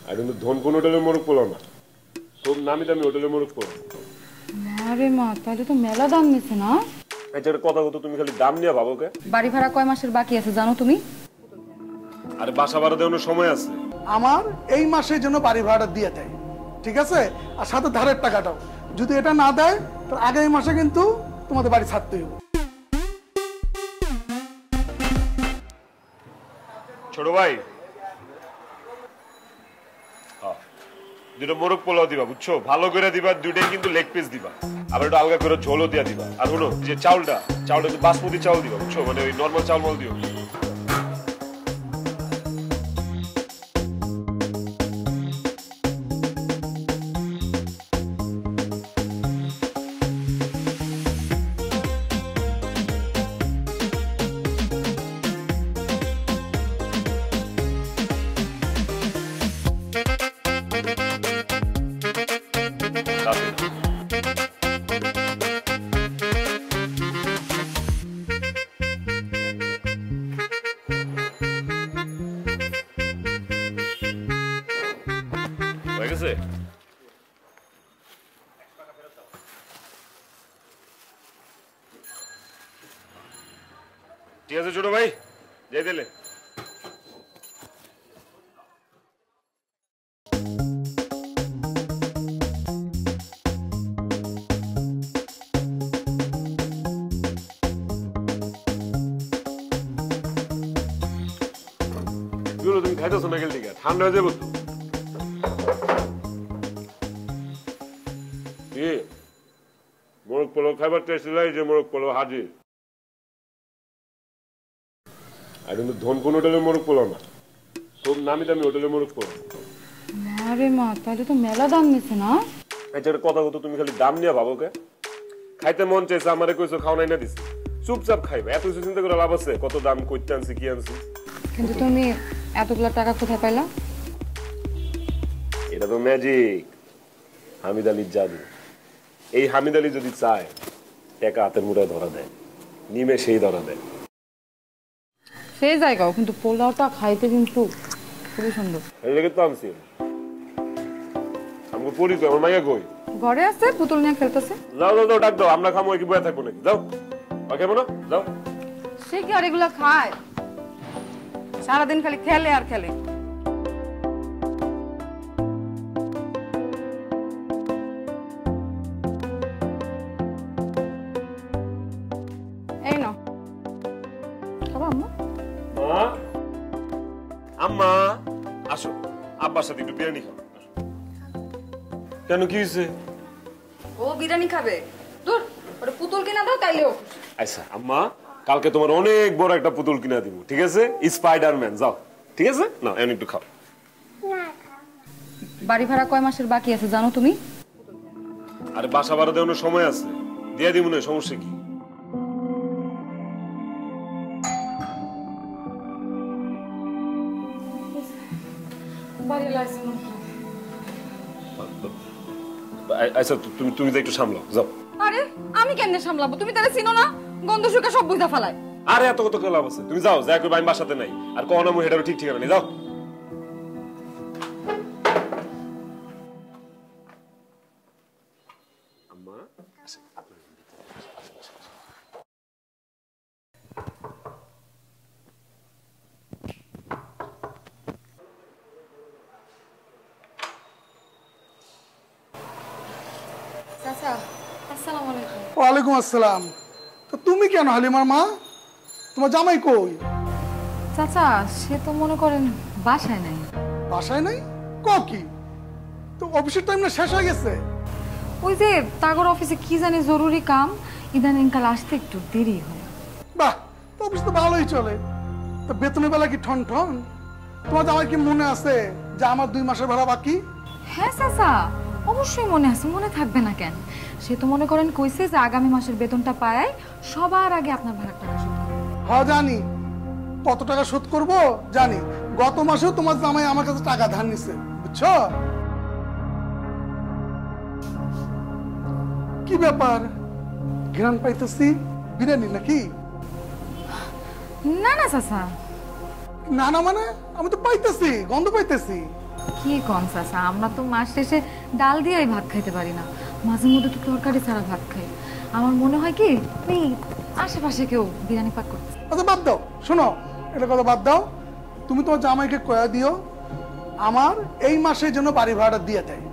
আর কিন্তু ধনকুন হোটেলের মোরগ পোলাও না, খুব নামি দামি হোটেলের মোরগ পোলাও। আরে মা, তাহলে তো মেলা দাম নিছে না? আচ্ছা, কথা কত, তুমি খালি দাম নিয়ে ভাবো কে? বাড়ি ভাড়া কয় মাসের বাকি আছে জানো তুমি? আরে বাসা ভাড়া দেওয়ার সময় আছে। আমার এই মাসের জন্য বাড়ি ভাড়াটা দিয়ে দেয়, ঠিক আছে? আর সাথে ধারের টাকাটাও। যদি এটা না দেয় তাহলে আগামী মাসে কিন্তু তোমাদের বাড়ি ছাড়তে হবে। ছোট ভাই, দুটো মোরগ পোলাও দিবা, বুঝছো? ভালো করে দিবা, দুইটাই কিন্তু লেগ পিস দিবা, আবার একটু আলগা করে ঝোলও দিয়া দিবা। আর হলো যে চাউলটা একটু বাসমতি চাউল দিবা, বুঝছো? মানে ওই নর্মাল চাউল মাল দিও। হয়ে গেছে? ঠিক আছে ছোট ভাই, যাই দিলে। তুমি খাইতেছো না গেল, ঠিক আছে? ঠান্ডা হয়ে যাবো তো। মোরগ পোলাও খাইবার চাইছিলাই, যে মোরগ পোলাও হাজির। আর কিন্তু ধনকুন হোটেলের মোরগ পোলাও না, খুব নামি দামি হোটেলের মোরগ পোলাও। আরে মা, তাহলে তো মেলা দাম নিছে না? আচ্ছা, কথা কত, তুমি খালি দাম নিয়ে ভাবো কে? খাইতে মন চাইছে, আমারে কইছো, খাও নাই না দিছি, চুপচাপ খাইবা। এত কিছু চিন্তা করে লাভ আছে? কত দাম, কইতে আনছি, কি আনছি। কিন্তু তুমি এতগুলো টাকা কোথায় পাইলা? এটা তো ম্যাজিক, হামিদ আলীর জাদু। এই হামিদ আলী যদি চায়, টাকা হাতের মুঠায় ধরা দেয়, নিমেষেই ধরা দেয়। সেই জায়গাও কিন্তু পোলাওটা খাইতে কিন্তু খুবই সুন্দর। এই লেগে তো আনছি। আমাকে পরি কই, আমার মাইয়া কই? ঘরে আছে, পুতুল নিয়ে খেলতেছে। যাও যাও যাও, ডাক দাও, আমরা খামো, কি বয়ে থাকবো নাকি? যাও, খাবো না, যাও। সে কি আর এগুলা খায়? সারাদিন খালি খেলে আর খেলে। এই নাও, খাবো আম্মা? মা, আম্মা আসো, আব্বার সাথে একটু বিরিয়ানি খাও। কেন, কি হয়েছে? ও বিরিয়ানি খাবে? দূর, ওটা পুতুল কিনা দাও তাইলেও। আচ্ছা আম্মা, কালকে তোমার অনেক বড় একটা পুতুল কিনা দিব, ঠিক আছে? স্পাইডারম্যান। যাও, ঠিক আছে? না, এখন একটু খাও। বাড়ি ভাড়া কয় মাসের বাকি আছে জানো তুমি? আরে বাসা ভাড়া দেওয়ার সময় আছে, দিয়ে দিব না, সমস্যা কি? আচ্ছা, তুমি তো একটু সামলাও, যাও। আরে আমি কেমনে সামলাবো? তুমি তাহলে চিনো না, গন্ধ শুকা সব বুঝা ফেলায়। আরে এত কত লাভ আছে, তুমি যাও, যা করবে, আমি বাসাতে নাই। আর কখনো আমি হেটারও ঠিক ঠিকানা নেই, যাও। আম্মা, চাচা, আসসালামু আলাইকুম। ওয়ালাইকুম আসসালাম। তো তুমি কেন হালিমার মা? তোমার জামাই কই? চাচা, সে তো মনে করেন বাসায় নাই। বাসায় নাই? কি তো অফিসের টাইম না শেষ হয়ে গেছে? ওই যে তাগর অফিসে কি জানি জরুরি কাম, ইদানিংকাল আসতে একটু দেরি হয়। বাহ, তো অফিস তো ভালোই চলে। তো বেতনের বেলা কি ঠন ঠন? তোমার জামাই কি মনে আছে যে আমার 2 মাসের ভাড়া বাকি? হ্যাঁ চাচা, অবশ্যই মনে আছে, মনে থাকবে না কেন? সে তো মনে করেন কইছে যে আগামী মাসের বেতনটা পায় সবার আগে আপনার ভাড়ার টাকা শোধ করবে। হ্যাঁ জানি, কত টাকা শোধ করব জানি। গত মাসেও তোমার জামাই আমার কাছে টাকা ধার নিছে, বুঝছো? কি ব্যাপার, ঘ্রাণ পাইতেছি? বিরিয়ানি নাকি? না না চাচা। না না মানে আমি তো পাইতেছি, গন্ধ পাইতেছি। কি কোন চাচা, আমরা তো মাস শেষে ডাল দিয়েই ভাত খাইতে পারি না, মাঝে মধ্যে তো তরকারি ছাড়া ভাত খাই। আমার মনে হয় কি এই আশেপাশে কেউ বিরিয়ানি পাক করছে। আচ্ছা বাদ দাও, শোনো এটা কথা বাদ দাও। তুমি তোমার জামাইকে কয়া দিও আমার এই মাসের জন্য বাড়ি ভাড়াটা দিয়ে দেয়,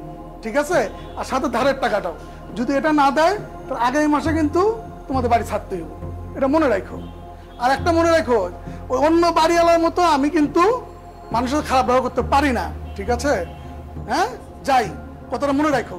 ঠিক আছে? আর সাথে ধারের টাকাটাও। যদি এটা না দেয় তাহলে আগামী মাসে কিন্তু তোমাদের বাড়ি ছাড়তে হবে, এটা মনে রাখো। আর একটা মনে রাখো, ওই অন্য বাড়িওয়ালার মতো আমি কিন্তু মানুষের খারাপ ব্যবহার করতে পারি না, ঠিক আছে? হ্যাঁ, যাই, কথাটা মনে রাখো।